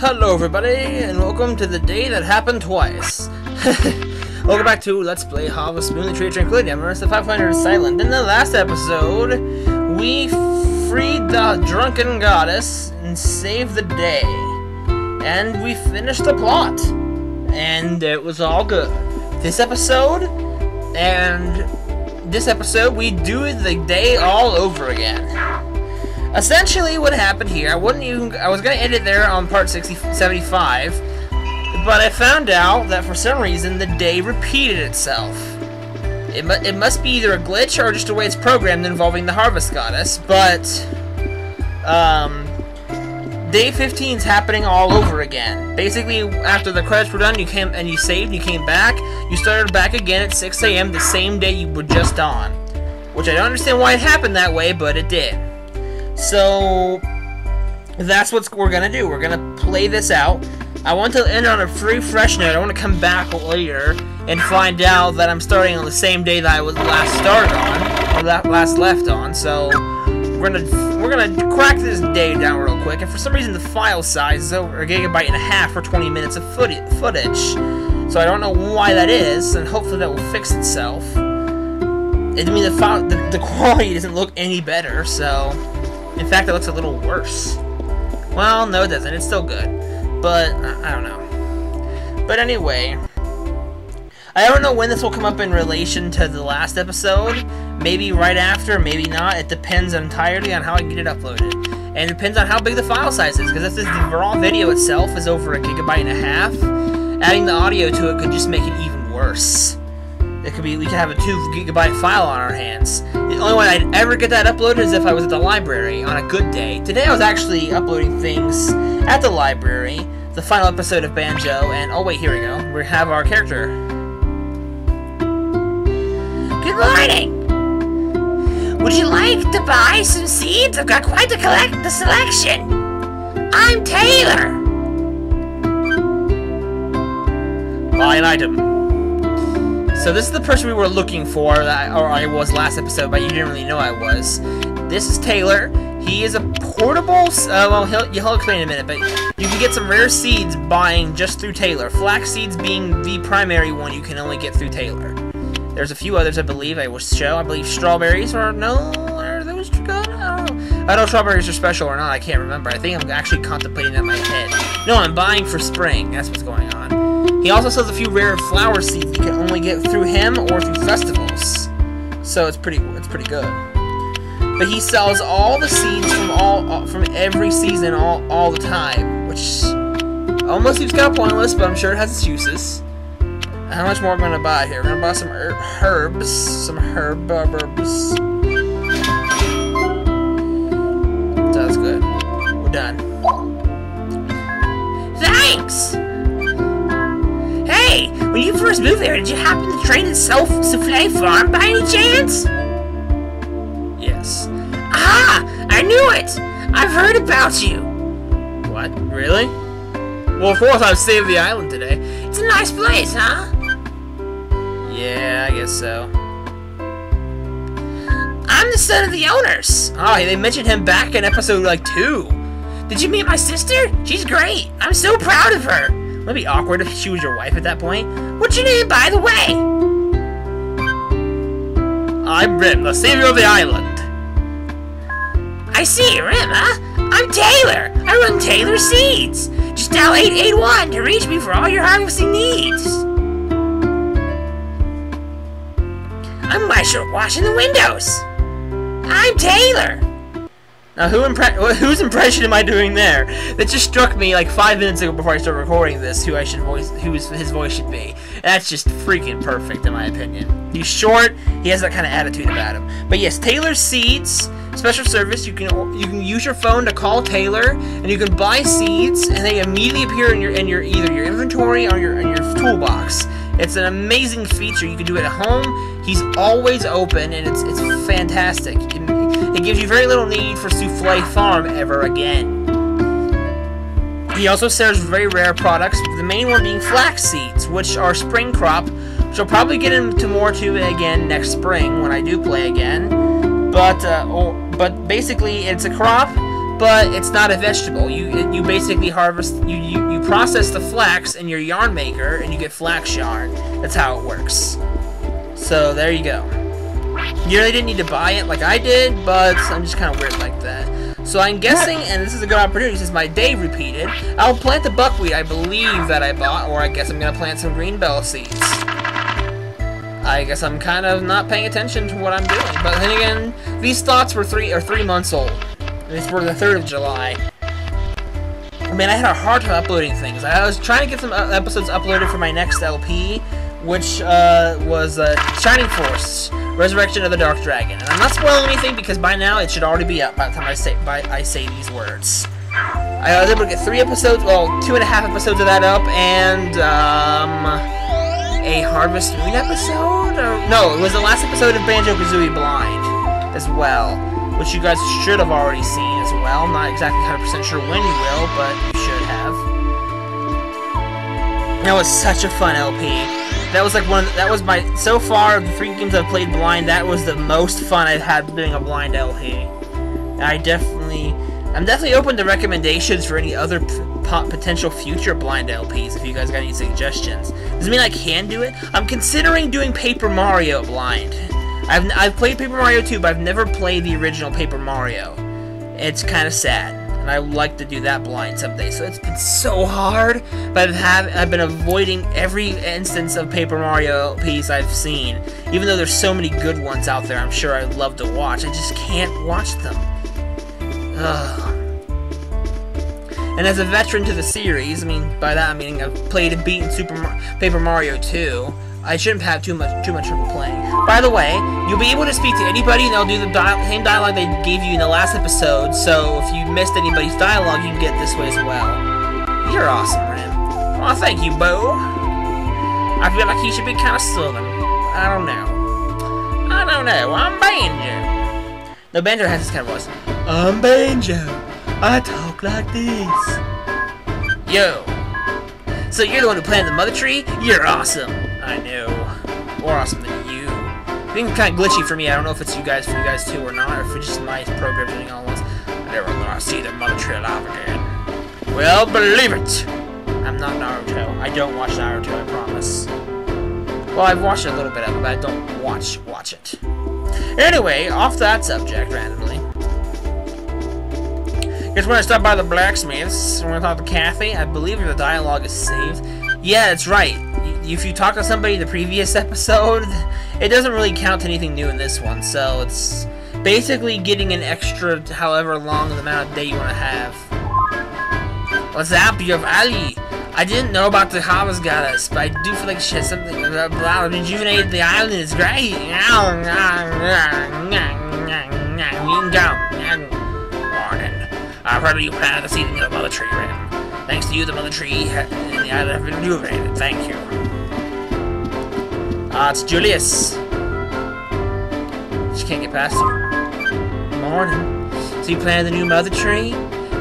Hello everybody, and welcome to the day that happened twice. Welcome back to Let's Play Harvest Moon, the Tree of Tranquility. I'm Marissa 500 Silent. In the last episode, we freed the drunken goddess and saved the day. And we finished the plot. And it was all good. This episode, we do the day all over again. Essentially, what happened here, I was going to end it there on part 75, but I found out that for some reason the day repeated itself. It must be either a glitch or just the way it's programmed involving the Harvest Goddess, but day 15 is happening all over again. Basically, after the credits were done, you came and you saved, you came back, you started back again at 6 AM the same day you were just on. Which I don't understand why it happened that way, but it did. So, that's what we're going to do. We're going to play this out. I want to end on a fresh note. I want to come back later and find out that I'm starting on the same day that I was last started on, or last left on. So, we're gonna crack this day down real quick. And for some reason, the file size is over a gigabyte and a half for 20 minutes of footage. So I don't know why that is, and hopefully that will fix itself. I mean, the quality doesn't look any better, so... In fact, it looks a little worse. Well, no it doesn't. It's still good. But, I don't know. But anyway, I don't know when this will come up in relation to the last episode. Maybe right after, maybe not. It depends entirely on how I can get it uploaded. And it depends on how big the file size is, because if the raw video itself is over a gigabyte and a half, adding the audio to it could just make it even worse. We could have a 2 gigabyte file on our hands. The only way I'd ever get that uploaded is if I was at the library on a good day. Today I was actually uploading things at the library, the final episode of Banjo, and oh wait, here we go. We have our character. Good morning! Would you like to buy some seeds? I've got quite the selection. I'm Taylor. Buy an item. So this is the person we were looking for, or I was last episode, but you didn't really know I was. This is Taylor. He is a portable, well, he'll explain in a minute, but you can get some rare seeds buying just through Taylor. Flax seeds being the primary one you can only get through Taylor. There's a few others, I believe, I will show. I believe strawberries, or no, are those good? I don't know. I don't know if strawberries are special or not, I can't remember. I think I'm actually contemplating that in my head. No, I'm buying for spring, that's what's going on. He also sells a few rare flower seeds you can only get through him or through festivals. So it's pretty good. But he sells all the seeds from every season all the time, which almost seems kind of pointless, but I'm sure it has its uses. How much more am I gonna buy here? We're gonna buy some herbs, some herbs. That's good. We're done. Thanks. Hey, when you first moved there, did you happen to train at Souffle Farm by any chance? Yes. Ah, I knew it! I've heard about you. What? Really? Well, of course I've saved the island today. It's a nice place, huh? Yeah, I guess so. I'm the son of the owners. Oh, they mentioned him back in episode, 2. Did you meet my sister? She's great. I'm so proud of her. It'd be awkward if she was your wife at that point. What's your name, by the way? I'm Rim, the savior of the island. I see, Rim, huh? I'm Taylor. I run Taylor Seeds. Just dial 881 to reach me for all your harvesting needs. I'm washing the windows. I'm Taylor. Now, whose impression am I doing there? That just struck me 5 minutes ago before I started recording this. Who his voice should be. That's just freaking perfect in my opinion. He's short. He has that kind of attitude about him. But yes, Taylor Seeds, special service. You can use your phone to call Taylor, and you can buy seeds, and they immediately appear in either your inventory or in your toolbox. It's an amazing feature. You can do it at home. He's always open, and it's fantastic. It gives you very little need for Souffle Farm ever again. He also sells very rare products, the main one being flax seeds, which are spring crop, which I'll probably get into more to again next spring when I do play again. But basically, it's a crop but it's not a vegetable. You basically harvest, you process the flax in your yarn maker, and you get flax yarn. That's how it works. So there you go. You really didn't need to buy it like I did, but I'm just kind of weird like that. So I'm guessing, and this is a good opportunity since my day repeated, I'll plant the buckwheat I believe that I bought, or I guess I'm going to plant some green bell seeds. I guess I'm kind of not paying attention to what I'm doing. But then again, these thoughts were 3 months old. These were the 3rd of July. I mean, I had a hard time uploading things. I was trying to get some episodes uploaded for my next LP, which was Shining Force, Resurrection of the Dark Dragon. And I'm not spoiling anything because by now it should already be up by the time I say these words. I was able to get 3 episodes, well, 2.5 episodes of that up, and a Harvest Moon episode? No, it was the last episode of Banjo-Kazooie Blind as well, which you guys should have already seen as well. Not exactly 100% sure when you will, but you should have. That was such a fun LP. That was like that was my, so far, of the 3 games I've played blind, that was the most fun I've had doing a blind LP. I'm definitely open to recommendations for any other potential future blind LPs if you guys got any suggestions. Doesn't mean I can do it. I'm considering doing Paper Mario blind. I've played Paper Mario 2, but I've never played the original Paper Mario. It's kind of sad, and I would like to do that blind someday. So it's been so hard, but I've been avoiding every instance of Paper Mario piece I've seen. Even though there's so many good ones out there, I'm sure I'd love to watch. I just can't watch them. Ugh. And as a veteran to the series, I mean, by that I mean I've played and beaten Paper Mario 2. I shouldn't have too much trouble playing. By the way, you'll be able to speak to anybody, and they'll do the same dialogue they gave you in the last episode. So if you missed anybody's dialogue, you can get this way as well. You're awesome, Ren. Oh, thank you, Bo. I feel like he should be kind of southern. I don't know. I'm Banjo. No, Banjo has this kind of voice. I'm Banjo. I talk like this. Yo. So you're the one who planted the mother tree? You're awesome. I know. More awesome than you. It's been kind of glitchy for me. I don't know if it's for you guys too or not, or if it's just my program doing all at once. I never gonna see the mother tree alive again. Well, believe it. I'm not Naruto. I don't watch Naruto, I promise. Well, I've watched a little bit of it, but I don't watch it. Anyway, off that subject randomly. Guess we're gonna stop by the blacksmiths. We're gonna talk to Kathy. I believe the dialogue is saved. Yeah, that's right. If you talk to somebody in the previous episode, it doesn't really count to anything new in this one. So it's basically getting an extra, however long the amount of day you want to have. What's up, you have Ali? I didn't know about the Harvest Goddess, but I do feel like she has something about rejuvenated the island. It's great. You can go. I've heard you planted the seedling of the mother tree, Ren. Thanks to you, the mother tree and the island have been rejuvenated. Thank you. It's Julius. She can't get past you. Morning. So you planted the new mother tree?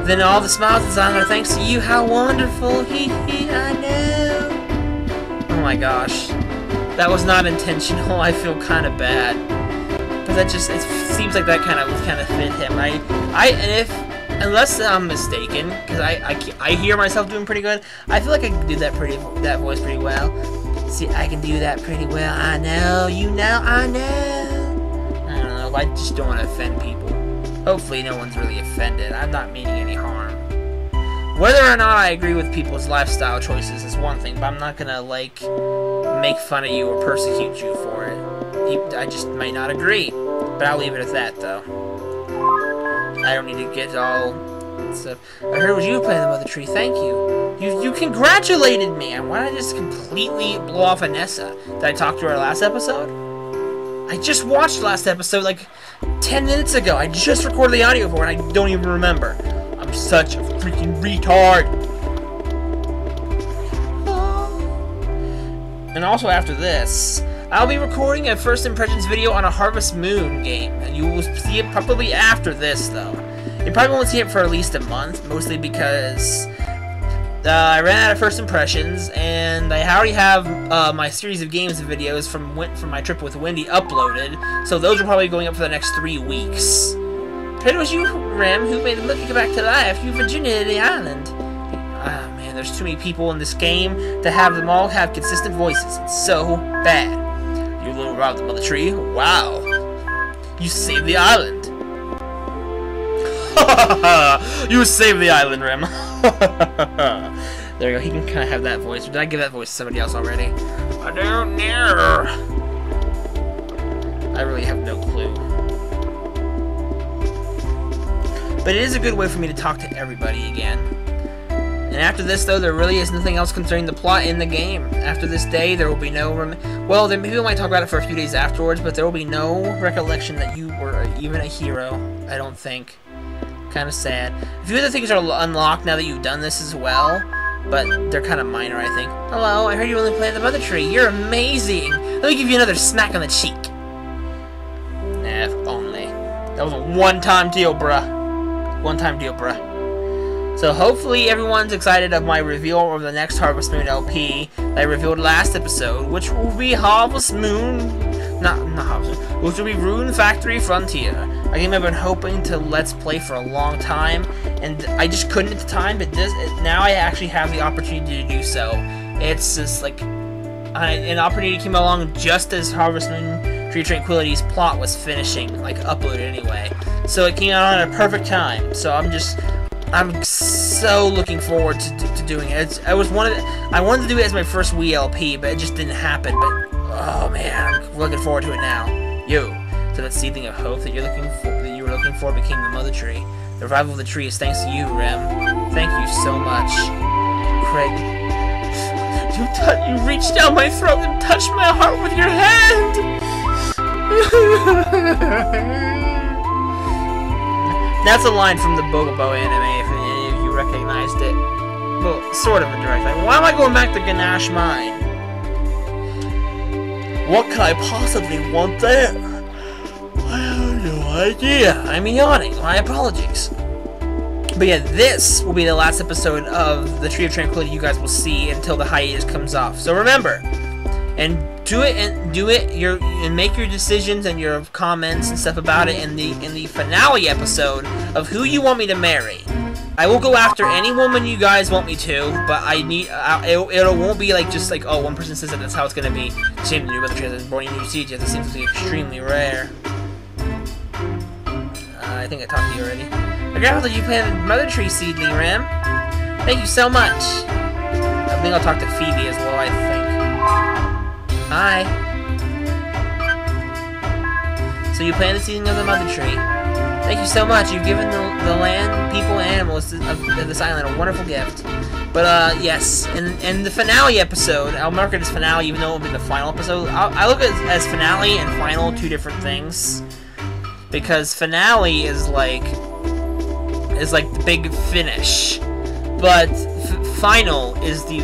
Then all the smiles that's on her thanks to you. How wonderful. Hee hee, I know. Oh my gosh. That was not intentional. I feel kind of bad. But that just, it seems like that kind of fit him. Unless I'm mistaken, because I hear myself doing pretty good. I feel like I can do that voice pretty well. See, I can do that pretty well. I know, you know, I know. I don't know. I just don't want to offend people. Hopefully, no one's really offended. I'm not meaning any harm. Whether or not I agree with people's lifestyle choices is one thing, but I'm not gonna like make fun of you or persecute you for it. I just might not agree, but I'll leave it at that, though. I don't need to get all stuff. I heard what you were playing the mother tree. Thank you. You congratulated me. And why did I just completely blow off Anessa? Did I talk to her last episode? I just watched last episode like 10 minutes ago. I just recorded the audio for it and I don't even remember. I'm such a freaking retard. And also after this, I'll be recording a first impressions video on a Harvest Moon game, and you will see it probably after this, though. You probably won't see it for at least a month, mostly because I ran out of first impressions, and I already have my series of games and videos from my trip with Wendy uploaded, so those are probably going up for the next 3 weeks. It was you, Rem, who made the milk come back to life. You Virginia the island. Ah, man, there's too many people in this game to have them all have consistent voices. It's so bad. You little robbed the mother tree. Wow. You saved the island. You saved the island, Rem. There you go. He can kind of have that voice. Or did I give that voice to somebody else already? I don't know. I really have no clue. But it is a good way for me to talk to everybody again. And after this, though, there really is nothing else concerning the plot in the game. After this day, there will be no... Well, then maybe we might talk about it for a few days afterwards, but there will be no recollection that you were even a hero, I don't think. Kind of sad. A few other things are unlocked now that you've done this as well, but they're kind of minor, I think. Hello, I heard you only play the mother tree. You're amazing. Let me give you another smack on the cheek. Nah, if only. That was a one-time deal, bruh. One-time deal, bruh. So hopefully everyone's excited of my reveal of the next Harvest Moon LP that I revealed last episode, which will be Harvest Moon... Not Harvest Moon. Which will be Rune Factory Frontier. A game I've been hoping to Let's Play for a long time, and I just couldn't at the time, but now I actually have the opportunity to do so. It's just like... an opportunity came along just as Harvest Moon Tree Tranquility's plot was finishing, like uploaded anyway. So it came out at a perfect time, so I'm so looking forward to doing it. I wanted to do it as my first Wii LP, but it just didn't happen. But oh man, I'm looking forward to it now. So that seedling of hope that you were looking for became the mother tree. The revival of the tree is thanks to you, Rem. Thank you so much, Craig. You reached down my throat and touched my heart with your hand. That's a line from the Bogobo anime, if any of you recognized it. Well, sort of a direct line. Why am I going back to Ganache Mine? What could I possibly want there? I have no idea. I'm yawning. My apologies. But yeah, this will be the last episode of the Tree of Tranquility you guys will see until the hiatus comes off. So remember, and make your decisions and your comments and stuff about it in the finale episode of who you want me to marry. I will go after any woman you guys want me to, but it won't be like just like, oh, one person says that that's how it's gonna be. Same to do with the tree that's born in new seeds, yet that seems to be extremely rare. I think I talked to you already. I'm grateful that you planted Mother Tree seedling, Rem. Thank you so much. I think I'll talk to Phoebe as well, I think. Hi. So you planted the seedling of the Mother Tree. Thank you so much. You've given the land, people, and animals of this island a wonderful gift. But, yes, in the finale episode, I'll mark it as finale even though it will be the final episode. I look at it as finale and final two different things. Because finale is like the big finish, but final is the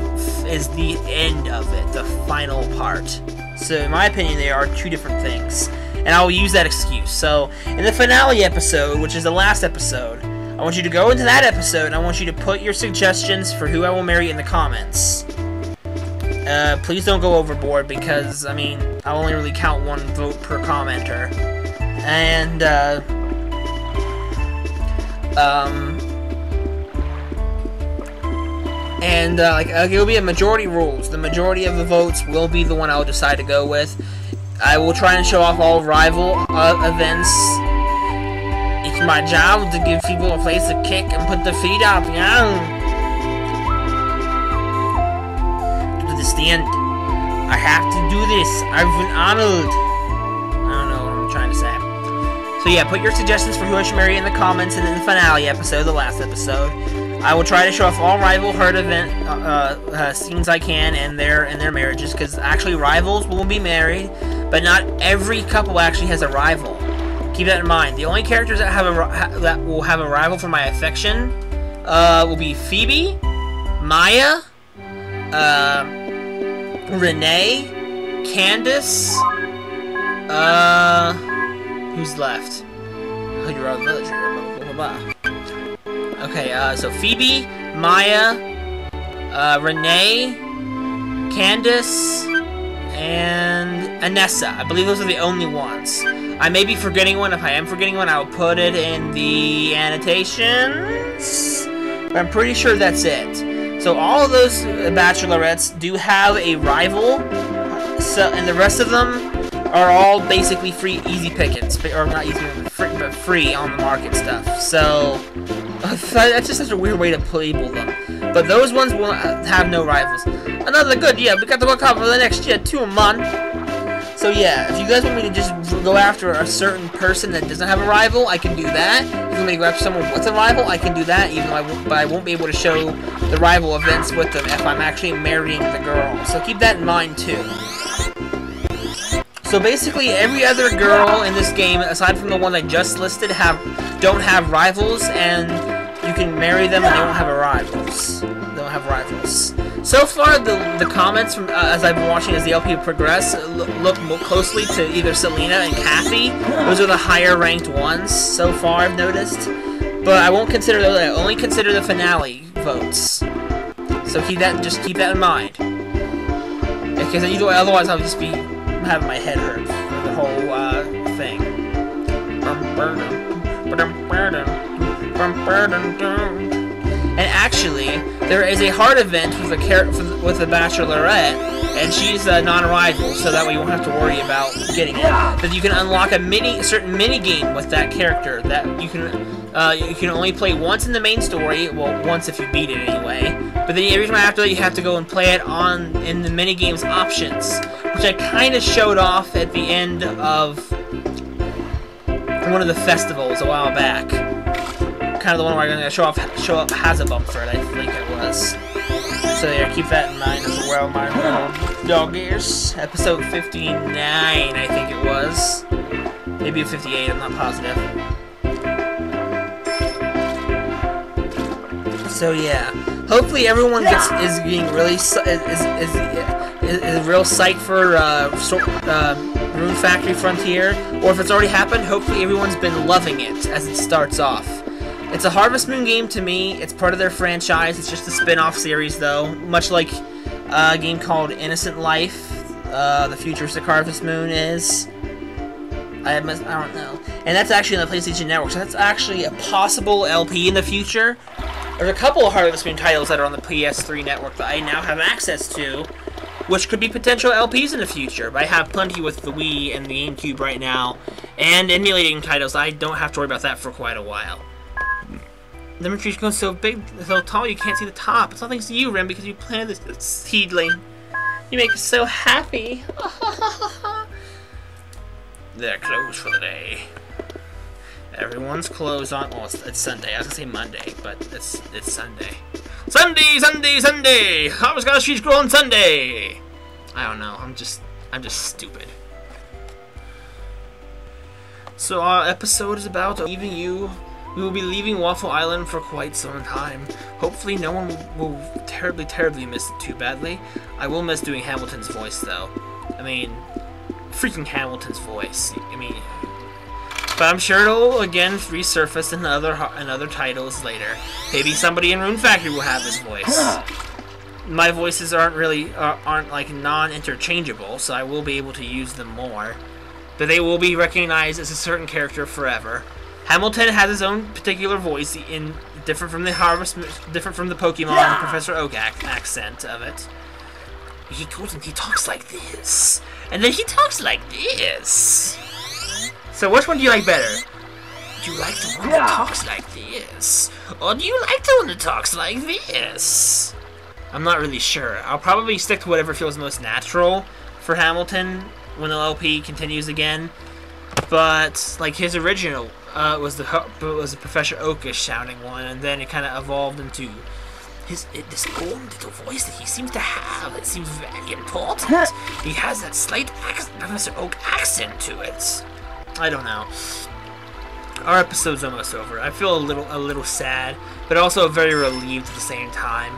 end of it, the final part. So in my opinion, they are two different things, and I will use that excuse. So in the finale episode, which is the last episode, I want you to go into that episode, and I want you to put your suggestions for who I will marry in the comments. Please don't go overboard, because I mean I'll only really count one vote per commenter. And, it will be a majority rules. The majority of the votes will be the one I'll decide to go with. I will try and show off all rival events. It's my job to give people a place to kick and put their feet up, you know? To this the end. I have to do this. I've been honored. I don't know what I'm trying to say. So yeah, put your suggestions for who I should marry in the comments, and in the finale episode, the last episode, I will try to show off all rival herd event scenes I can and their marriages, because actually rivals will be married, but not every couple actually has a rival. Keep that in mind. The only characters that that will have a rival for my affection will be Phoebe, Maya, Renee, Candace. Who's left? Oh, you're on the military. Blah, blah, blah. Okay, so Phoebe, Maya, Renee, Candace, and Anessa. I believe those are the only ones. I may be forgetting one. If I am forgetting one, I will put it in the annotations. But I'm pretty sure that's it. So all of those bachelorettes do have a rival. So, and the rest of them are all basically free, easy pickings, or not easy, but free on the market stuff. So that's just such a weird way to label them. But those ones will have no rivals. Another good, yeah, we got the book cover for the next year, 2 a month. So yeah, if you guys want me to just go after a certain person that doesn't have a rival, I can do that. If you want me to go after someone with a rival, I can do that, even though but I won't be able to show the rival events with them if I'm actually marrying the girl. So keep that in mind too. So basically, every other girl in this game, aside from the one I just listed, don't have rivals, and you can marry them and they won't have rivals. They don't have rivals. So far, the comments from as I've been watching as the LP progress look more closely to either Selena and Kathy. Those are the higher ranked ones so far, I've noticed. But I won't consider those. I only consider the finale votes. So just keep that in mind. Because otherwise I'll just be having my head hurt for the whole thing. And actually, there is a hard event with a bachelorette, and she's a non-rival, so that way you won't have to worry about getting it. That you can unlock a certain mini game with that character that you can only play once in the main story. Well, once if you beat it anyway. But then every time after that, you have to go and play it in the mini games options, which I kind of showed off at the end of one of the festivals a while back. Kind of the one where I'm going to show up Hazabump for it, I think it was. So yeah, keep that in mind as well, my little doggies. Episode 59, I think it was. Maybe 58, I'm not positive. So yeah, hopefully everyone is being really is real psyched for Rune Factory Frontier, or if it's already happened, hopefully everyone's been loving it as it starts off. It's a Harvest Moon game to me. It's part of their franchise. It's just a spin-off series, though. Much like a game called Innocent Life, the futuristic Harvest Moon is. I don't know. And that's actually on the PlayStation Network, so that's actually a possible LP in the future. There's a couple of Harvest Moon titles that are on the PS3 network that I now have access to, which could be potential LPs in the future. But I have plenty with the Wii and the GameCube right now, and emulating titles. I don't have to worry about that for quite a while. The tree goes so big, so tall, you can't see the top. It's all thanks to you, Rim, because you planted this seedling. You make us so happy. They're closed for the day. Everyone's closed on. Oh, it's Sunday. I was gonna say Monday, but it's Sunday. Sunday, Sunday, Sunday. Harvest got a street scroll on Sunday. I don't know. I'm just stupid. So our episode is about leaving you. We will be leaving Waffle Island for quite some time. Hopefully no one will terribly, terribly miss it too badly. I will miss doing Hamilton's voice, though. I mean, freaking Hamilton's voice. I mean, but I'm sure it'll again resurface in other titles later. Maybe somebody in Rune Factory will have his voice. My voices aren't like non-interchangeable, so I will be able to use them more. But they will be recognized as a certain character forever. Hamilton has his own particular voice, different from the Pokemon Professor Oak accent of it. He goes and he talks like this, and then he talks like this. So which one do you like better? Do you like the one that talks like this, or do you like the one that talks like this? I'm not really sure. I'll probably stick to whatever feels most natural for Hamilton when the LP continues again. But like his original was the Professor Oakish sounding one, and then it kind of evolved into this own little voice that he seems to have. It seems very important. He has that slight Professor Oak accent to it. I don't know. Our episode's almost over. I feel a little sad, but also very relieved at the same time.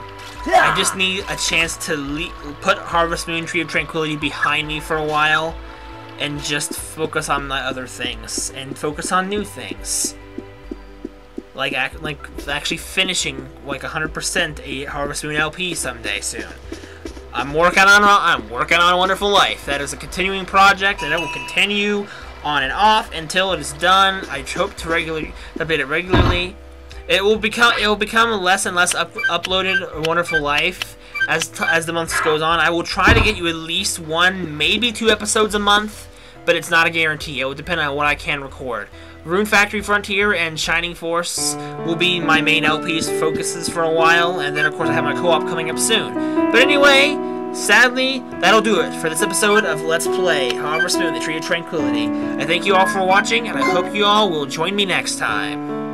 I just need a chance to put Harvest Moon Tree of Tranquility behind me for a while, and just focus on my other things, and focus on new things. Like actually finishing like 100% a Harvest Moon LP someday soon. I'm working on Wonderful Life. That is a continuing project, and it will continue on and off until it is done. I hope to update it regularly. It will become less and less uploaded Wonderful Life as the months goes on. I will try to get you at least 1, maybe 2 episodes a month, but it's not a guarantee. It will depend on what I can record. Rune Factory Frontier and Shining Force will be my main LP's focuses for a while, and then of course I have my co-op coming up soon. But anyway, sadly, that'll do it for this episode of Let's Play However Spoon, the Tree of Tranquility. I thank you all for watching, and I hope you all will join me next time.